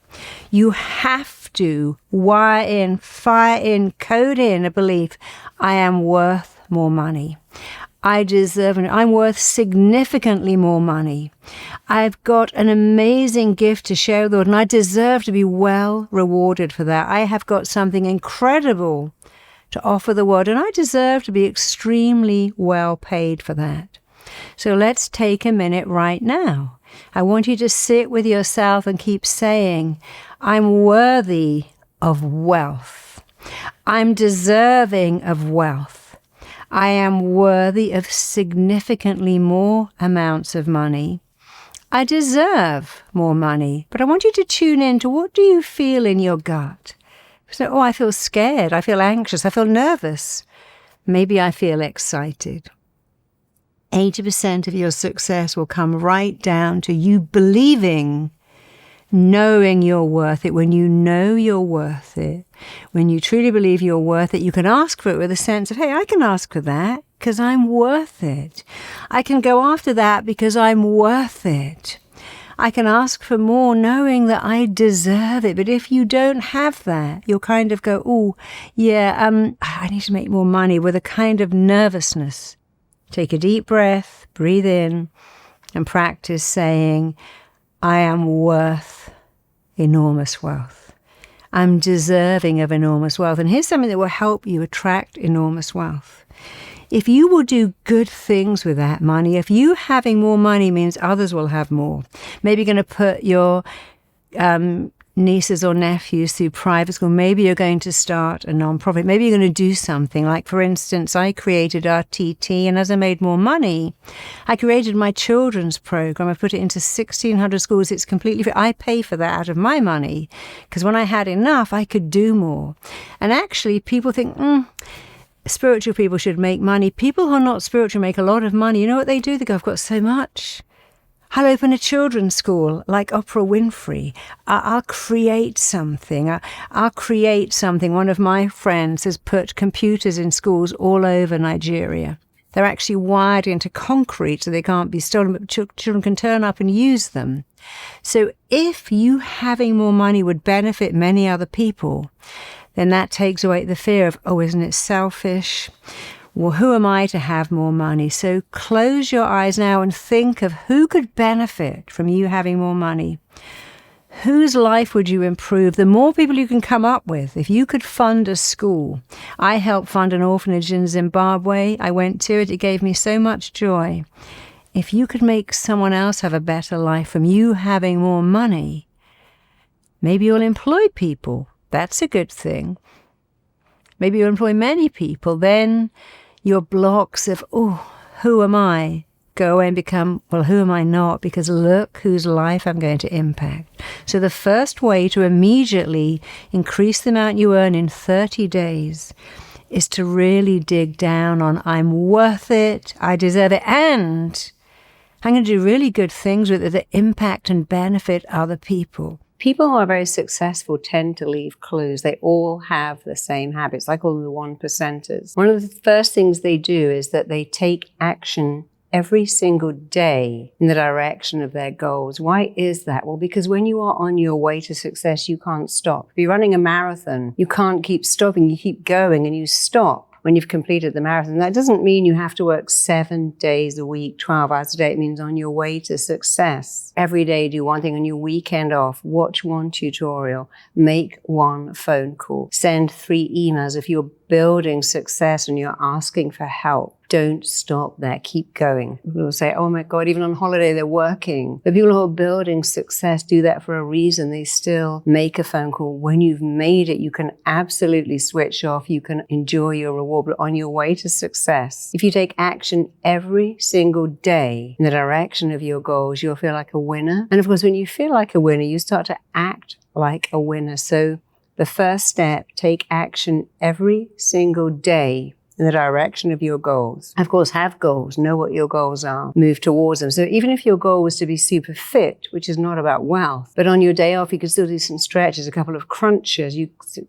You have to wire in, fire in, code in a belief. I am worth more money. I deserve it. I'm worth significantly more money. I've got an amazing gift to share with the world, and I deserve to be well rewarded for that. I have got something incredible to offer the world, and I deserve to be extremely well paid for that. So let's take a minute right now. I want you to sit with yourself and keep saying, I'm worthy of wealth. I'm deserving of wealth. I am worthy of significantly more amounts of money. I deserve more money. But I want you to tune in to, what do you feel in your gut? So, I feel scared. I feel anxious. I feel nervous. Maybe I feel excited. 80% of your success will come right down to you believing, knowing you're worth it. When you know you're worth it, when you truly believe you're worth it, you can ask for it with a sense of, hey, I can ask for that because I'm worth it. I can go after that because I'm worth it. I can ask for more knowing that I deserve it. But if you don't have that, you'll kind of go, I need to make more money, with a kind of nervousness. Take a deep breath, breathe in, and practice saying, I am worth enormous wealth. I'm deserving of enormous wealth. And here's something that will help you attract enormous wealth. If you will do good things with that money, if you having more money means others will have more, maybe you're going to put your nieces or nephews through private school. Maybe you're going to start a non-profit. Maybe you're going to do something. Like, for instance, I created RTT, and as I made more money, I created my children's program. I put it into 1,600 schools. It's completely free. I pay for that out of my money, because when I had enough, I could do more. And actually, people think, spiritual people should make money. People who are not spiritual make a lot of money. You know what they do? They go, I've got so much. I'll open a children's school like Oprah Winfrey. I'll create something. I'll create something. One of my friends has put computers in schools all over Nigeria. They're actually wired into concrete so they can't be stolen, but children can turn up and use them. So if you having more money would benefit many other people, then that takes away the fear of, oh, isn't it selfish? Well, who am I to have more money? So close your eyes now and think of who could benefit from you having more money. Whose life would you improve? The more people you can come up with. If you could fund a school. I helped fund an orphanage in Zimbabwe. I went to it. It gave me so much joy. If you could make someone else have a better life from you having more money, maybe you'll employ people. That's a good thing. Maybe you'll employ many people. Then your blocks of, who am I, go away and become, well, who am I not? Because look whose life I'm going to impact. So the first way to immediately increase the amount you earn in 30 days is to really dig down on, I'm worth it, I deserve it, and I'm going to do really good things with it that impact and benefit other people. People who are very successful tend to leave clues. They all have the same habits. I call them the 1%ers. One of the first things they do is that they take action every single day in the direction of their goals. Why is that? Well, because when you are on your way to success, you can't stop. If you're running a marathon, you can't keep stopping. You keep going and you stop when you've completed the marathon. That doesn't mean you have to work 7 days a week, 12 hours a day. It means on your way to success. Every day do one thing. On your weekend off, watch one tutorial, make one phone call, send 3 emails. If you're building success and you're asking for help, don't stop there. Keep going. People will say, oh my God, even on holiday, they're working. But people who are building success do that for a reason. They still make a phone call. When you've made it, you can absolutely switch off. You can enjoy your reward. But on your way to success, if you take action every single day in the direction of your goals, you'll feel like a winner. And of course, when you feel like a winner, you start to act like a winner. So the first step, take action every single day in the direction of your goals. Of course, have goals, know what your goals are, move towards them. So even if your goal was to be super fit, which is not about wealth, but on your day off, you could still do some stretches, a couple of crunches.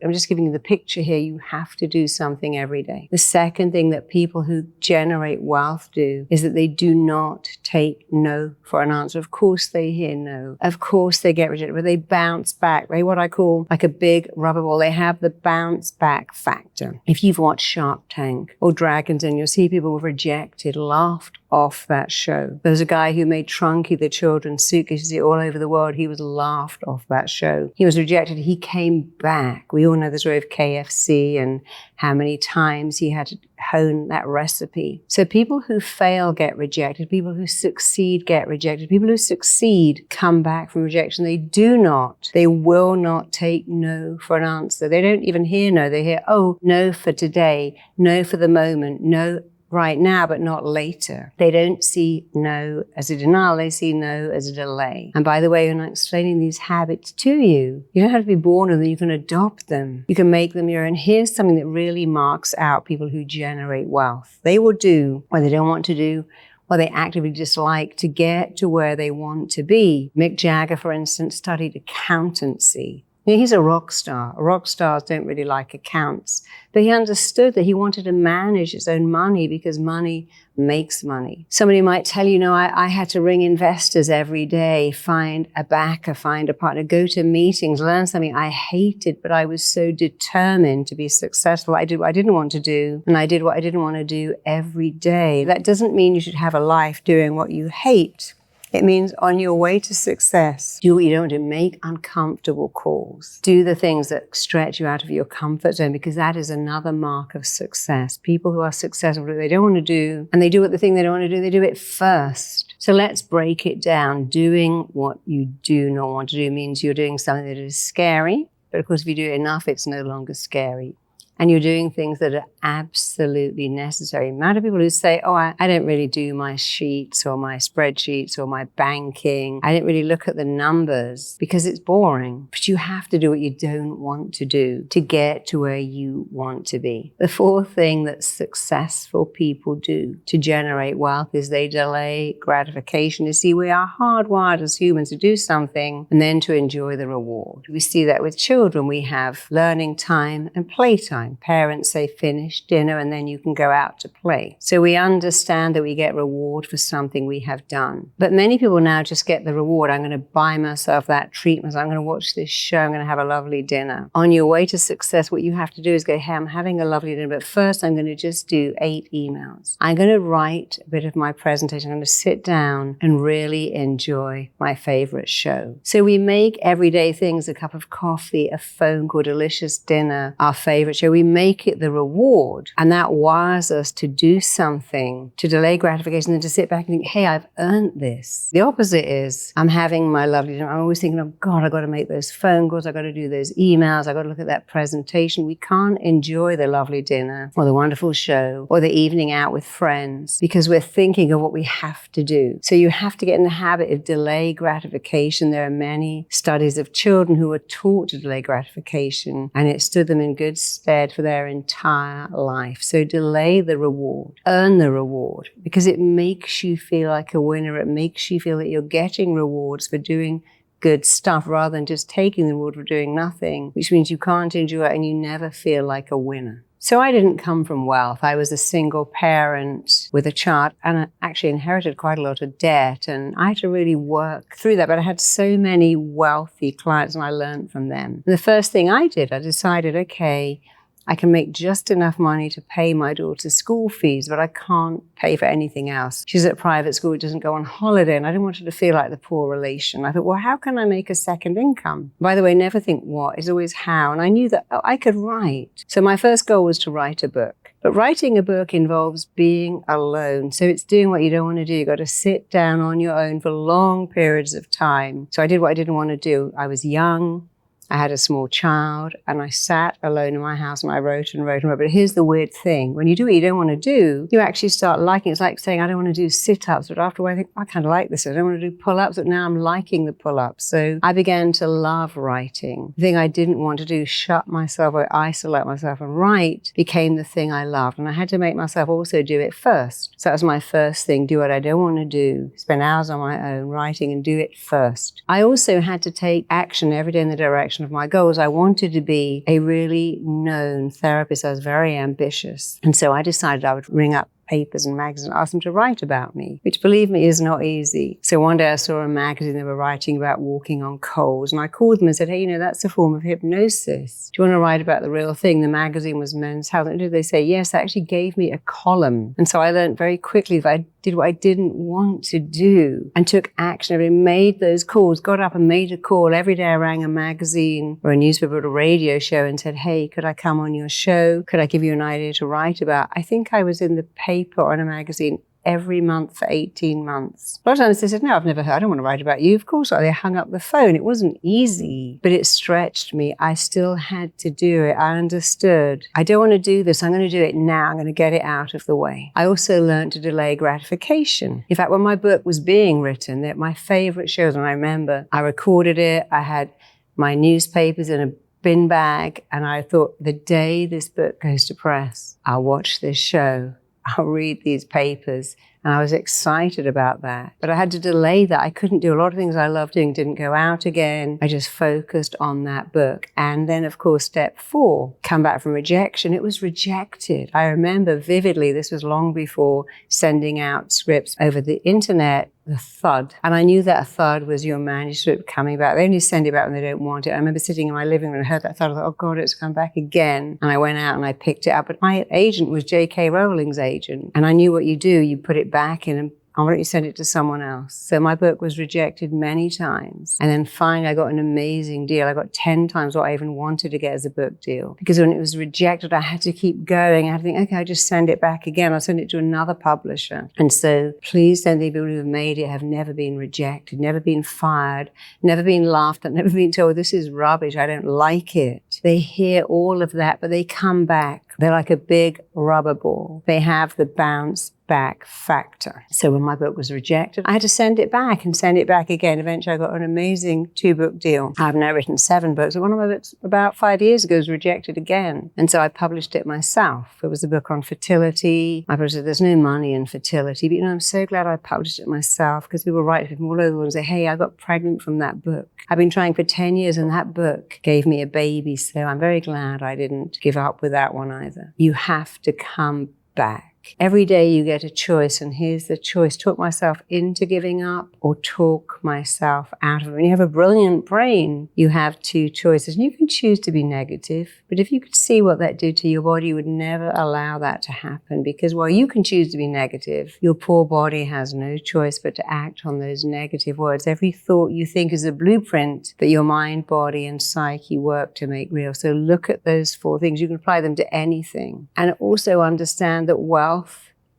I'm just giving you the picture here. You have to do something every day. The second thing that people who generate wealth do is that they do not take no for an answer. Of course they hear no. Of course they get rejected, but they bounce back. They what I call like a big rubber ball. They have the bounce back factor. If you've watched Shark Tank or Dragons, and you'll see people rejected, laughed off that show. There's a guy who made Trunky, the children's suitcase, you see all over the world. He was laughed off that show. He was rejected. He came back. We all know the story of KFC and how many times he had to hone that recipe. So people who fail get rejected. People who succeed get rejected. People who succeed come back from rejection. They will not take no for an answer. They don't even hear no. They hear, oh, no for today, no for the moment, no right now, but not later. They don't see no as a denial. They see no as a delay. And by the way, when I'm explaining these habits to you, you don't have to be born with them. You can adopt them. You can make them your own. Here's something that really marks out people who generate wealth. They will do what they don't want to do, what they actively dislike to get to where they want to be. Mick Jagger, for instance, studied accountancy. He's a rock star. Rock stars don't really like accounts. But he understood that he wanted to manage his own money because money makes money. Somebody might tell you, I had to ring investors every day, find a backer, find a partner, go to meetings, learn something I hated, but I was so determined to be successful. I did what I didn't want to do, and I did what I didn't want to do every day. That doesn't mean you should have a life doing what you hate. It means on your way to success, do what you don't want to, make uncomfortable calls. Do the things that stretch you out of your comfort zone, because that is another mark of success. People who are successful do what they don't want to do, and they do what the thing they don't want to do, they do it first. So let's break it down. Doing what you do not want to do means you're doing something that is scary. But of course, if you do it enough, it's no longer scary. And you're doing things that are absolutely necessary. The amount of people who say, oh, I don't really do my sheets or my spreadsheets or my banking. I didn't really look at the numbers because it's boring. But you have to do what you don't want to do to get to where you want to be. The fourth thing that successful people do to generate wealth is they delay gratification. You see, we are hardwired as humans to do something and then to enjoy the reward. We see that with children. We have learning time and playtime. Parents say finish dinner and then you can go out to play. So we understand that we get reward for something we have done. But many people now just get the reward. I'm going to buy myself that treatment. I'm going to watch this show. I'm going to have a lovely dinner. On your way to success, what you have to do is go, hey, I'm having a lovely dinner, but first I'm going to just do 8 emails. I'm going to write a bit of my presentation. I'm going to sit down and really enjoy my favorite show. So we make everyday things, a cup of coffee, a phone call, delicious dinner, our favorite show. We make it the reward, and that wires us to do something, to delay gratification, and to sit back and think, hey, I've earned this. The opposite is, I'm having my lovely dinner. I'm always thinking, oh God, I've got to make those phone calls. I've got to do those emails. I've got to look at that presentation. We can't enjoy the lovely dinner or the wonderful show or the evening out with friends because we're thinking of what we have to do. So you have to get in the habit of delay gratification. There are many studies of children who were taught to delay gratification, and it stood them in good stead for their entire life. So delay the reward, earn the reward, because it makes you feel like a winner. It makes you feel that you're getting rewards for doing good stuff rather than just taking the reward for doing nothing, which means you can't enjoy it and you never feel like a winner. So I didn't come from wealth. I was a single parent with a child and I actually inherited quite a lot of debt, and I had to really work through that. But I had so many wealthy clients and I learned from them. And the first thing I did, I decided, okay, I can make just enough money to pay my daughter's school fees, but I can't pay for anything else. She's at private school, doesn't go on holiday, and I didn't want her to feel like the poor relation. I thought, well, how can I make a second income? By the way, never think what, it's always how. And I knew that I could write. So my first goal was to write a book. But writing a book involves being alone. So it's doing what you don't want to do. You've got to sit down on your own for long periods of time. So I did what I didn't want to do. I was young. I had a small child and I sat alone in my house and I wrote and wrote and wrote. But here's the weird thing. When you do what you don't want to do, you actually start liking it. It's like saying, I don't want to do sit-ups. But after a while, I think, I kind of like this. I don't want to do pull-ups. But now I'm liking the pull-ups. So I began to love writing. The thing I didn't want to do, shut myself or isolate myself and write, became the thing I loved. And I had to make myself also do it first. So that was my first thing. Do what I don't want to do. Spend hours on my own writing and do it first. I also had to take action every day in the direction of my goals. I wanted to be a really known therapist. I was very ambitious. And so I decided I would ring up papers and magazines and ask them to write about me, which, believe me, is not easy. So one day I saw a magazine, they were writing about walking on coals, and I called them and said, hey, that's a form of hypnosis. Do you want to write about the real thing? The magazine was Men's Health. And they say, yes, that actually gave me a column. And so I learned very quickly that I did what I didn't want to do and took action. I made those calls, got up and made a call. Every day I rang a magazine or a newspaper or a radio show and said, hey, could I come on your show? Could I give you an idea to write about? I think I was in the paper or in a magazine every month for 18 months. A lot of times they said, no, I've never heard, I don't want to write about you. Of course not. They hung up the phone. It wasn't easy, but it stretched me. I still had to do it. I understood. I don't want to do this. I'm going to do it now. I'm going to get it out of the way. I also learned to delay gratification. In fact, when my book was being written, my favorite shows, and I remember I recorded it, I had my newspapers in a bin bag, and I thought, the day this book goes to press, I'll watch this show. I'll read these papers. And I was excited about that. But I had to delay that. I couldn't do a lot of things I loved doing, didn't go out again. I just focused on that book. And then, of course, step 4, come back from rejection. It was rejected. I remember vividly, this was long before sending out scripts over the internet, the thud. And I knew that thud was your manuscript coming back. They only send it back when they don't want it. I remember sitting in my living room and heard that thud. I thought, oh God, it's come back again. And I went out and I picked it up. But my agent was J.K. Rowling's agent. And I knew what you do. You put it back in a I want you to send it to someone else. So my book was rejected many times. And then finally I got an amazing deal. I got 10 times what I even wanted to get as a book deal. Because when it was rejected, I had to keep going. I had to think, okay, I'll just send it back again. I'll send it to another publisher. And so please don't think people who have made it have never been rejected, never been fired, never been laughed at, never been told this is rubbish, I don't like it. They hear all of that, but they come back. They're like a big rubber ball. They have the bounce back factor. So when my book was rejected, I had to send it back and send it back again. Eventually I got an amazing 2-book deal. I've now written 7 books. One of my books about 5 years ago was rejected again. And so I published it myself. It was a book on fertility. I published it. There's no money in fertility, but I'm so glad I published it myself because people write from all over the world and say, hey, I got pregnant from that book. I've been trying for 10 years and that book gave me a baby. So I'm very glad I didn't give up with that one either. You have to come back. Every day you get a choice, and here's the choice. Talk myself into giving up or talk myself out of it. When you have a brilliant brain, you have 2 choices. And you can choose to be negative, but if you could see what that did to your body, you would never allow that to happen. Because while you can choose to be negative, your poor body has no choice but to act on those negative words. Every thought you think is a blueprint that your mind, body, and psyche work to make real. So look at those 4 things. You can apply them to anything. And also understand that wealth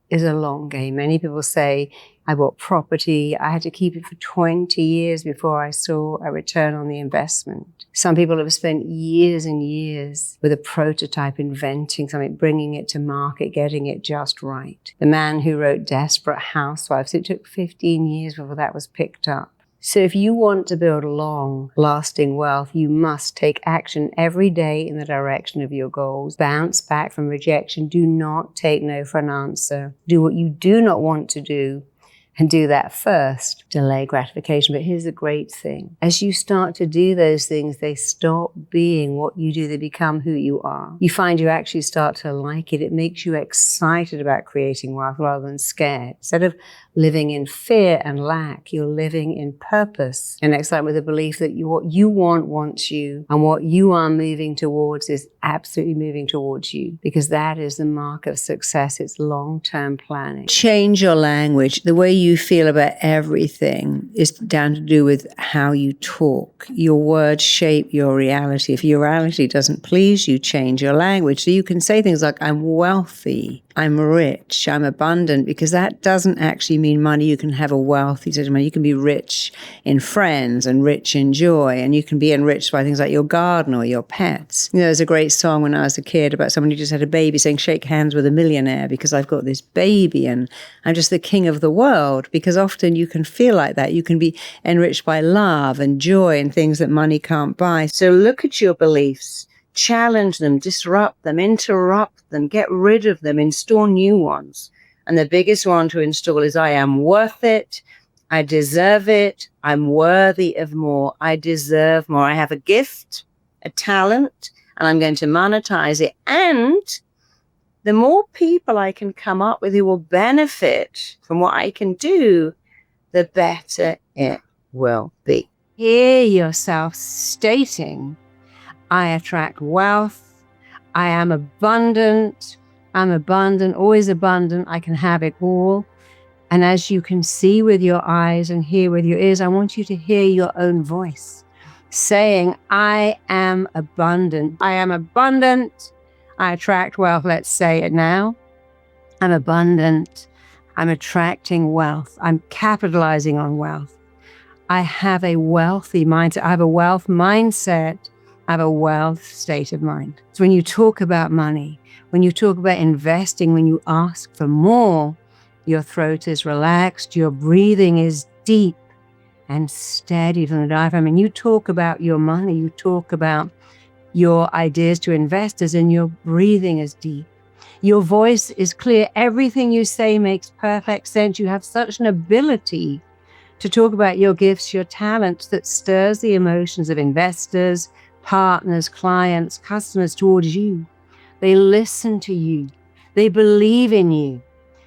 is a long game. Many people say, I bought property. I had to keep it for 20 years before I saw a return on the investment. Some people have spent years and years with a prototype, inventing something, bringing it to market, getting it just right. The man who wrote Desperate Housewives, it took 15 years before that was picked up. So if you want to build long, lasting wealth, you must take action every day in the direction of your goals. Bounce back from rejection. Do not take no for an answer. Do what you do not want to do, and do that first. Delay gratification. But here's the great thing. As you start to do those things, they stop being what you do. They become who you are. You find you actually start to like it. It makes you excited about creating wealth rather than scared. Instead of living in fear and lack, you're living in purpose and excitement, with the belief that what you want wants you, and what you are moving towards is absolutely moving towards you, because that is the mark of success. It's long-term planning. Change your language. The way you feel about everything is down to do with how you talk. Your words shape your reality. If your reality doesn't please you, change your language. So you can say things like, I'm wealthy, I'm rich, I'm abundant, because that doesn't actually mean money. You can have a wealthy state of money. You can be rich in friends and rich in joy, and you can be enriched by things like your garden or your pets. There's a great song when I was a kid about someone who just had a baby saying, shake hands with a millionaire because I've got this baby and I'm just the king of the world. Because often you can feel like that. You can be enriched by love and joy and things that money can't buy. So look at your beliefs. Challenge them, disrupt them, interrupt them, get rid of them, install new ones. And the biggest one to install is, I am worth it, I deserve it, I'm worthy of more, I deserve more. I have a gift, a talent, and I'm going to monetize it. And the more people I can come up with who will benefit from what I can do, the better it will be. Hear yourself stating, I attract wealth, I am abundant, I'm abundant, always abundant, I can have it all. And as you can see with your eyes and hear with your ears, I want you to hear your own voice saying, I am abundant, I am abundant, I attract wealth. Let's say it now. I'm abundant, I'm attracting wealth, I'm capitalizing on wealth. I have a wealthy mindset, I have a wealth mindset, I have a wealth state of mind. So when you talk about money, when you talk about investing, when you ask for more, your throat is relaxed, your breathing is deep and steady from the diaphragm. And you talk about your money, you talk about your ideas to investors, and your breathing is deep. Your voice is clear. Everything you say makes perfect sense. You have such an ability to talk about your gifts, your talents, that stirs the emotions of investors, partners, clients, customers towards you. They listen to you. They believe in you.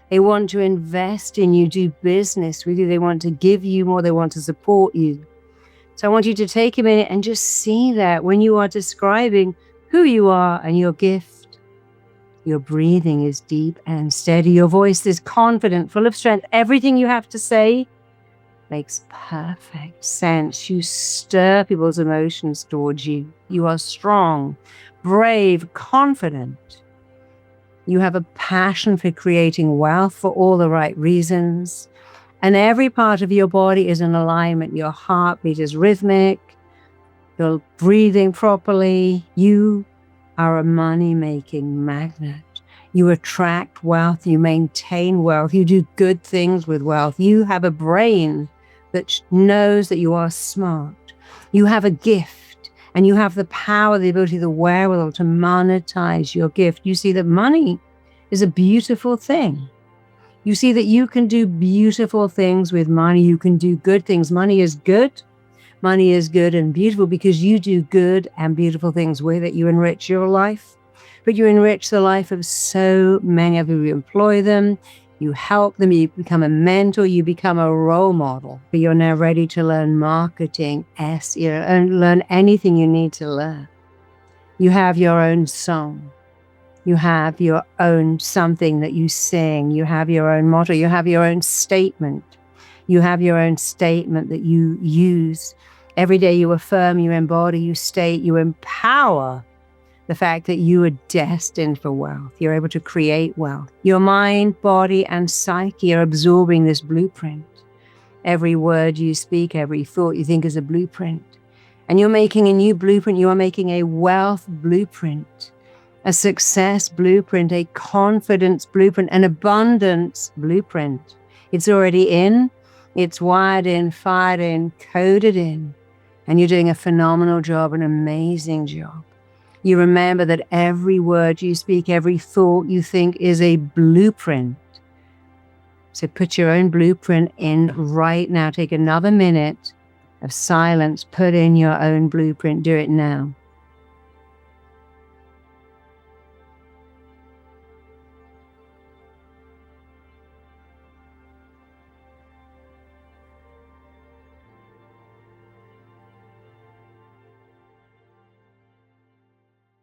They want to invest in you, do business with you. They want to give you more. They want to support you. So I want you to take a minute and just see that when you are describing who you are and your gift Your breathing is deep and steady. Your voice is confident, full of strength. Everything you have to say makes perfect sense. You stir people's emotions towards you. You are strong, brave, confident. You have a passion for creating wealth for all the right reasons. And every part of your body is in alignment. Your heartbeat is rhythmic. You're breathing properly. You are a money-making magnet. You attract wealth. You maintain wealth. You do good things with wealth. You have a brain that knows that you are smart. You have a gift, and you have the power, the ability, the wherewithal to monetize your gift. You see that money is a beautiful thing. You see that you can do beautiful things with money. You can do good things. Money is good. Money is good and beautiful because you do good and beautiful things with it. You enrich your life, but you enrich the life of so many of you. You employ them. You help them, you become a mentor, you become a role model. But you're now ready to learn marketing, SEO, and learn anything you need to learn. You have your own song. You have your own something that you sing. You have your own motto. You have your own statement. You have your own statement that you use. Every day you affirm, you embody, you state, you empower the fact that you are destined for wealth. You're able to create wealth. Your mind, body, and psyche are absorbing this blueprint. Every word you speak, every thought you think is a blueprint. And you're making a new blueprint. You are making a wealth blueprint, a success blueprint, a confidence blueprint, an abundance blueprint. It's already in. It's wired in, fired in, coded in. And you're doing a phenomenal job, an amazing job. You remember that every word you speak, every thought you think is a blueprint. So put your own blueprint in right now. Take another minute of silence. Put in your own blueprint. Do it now.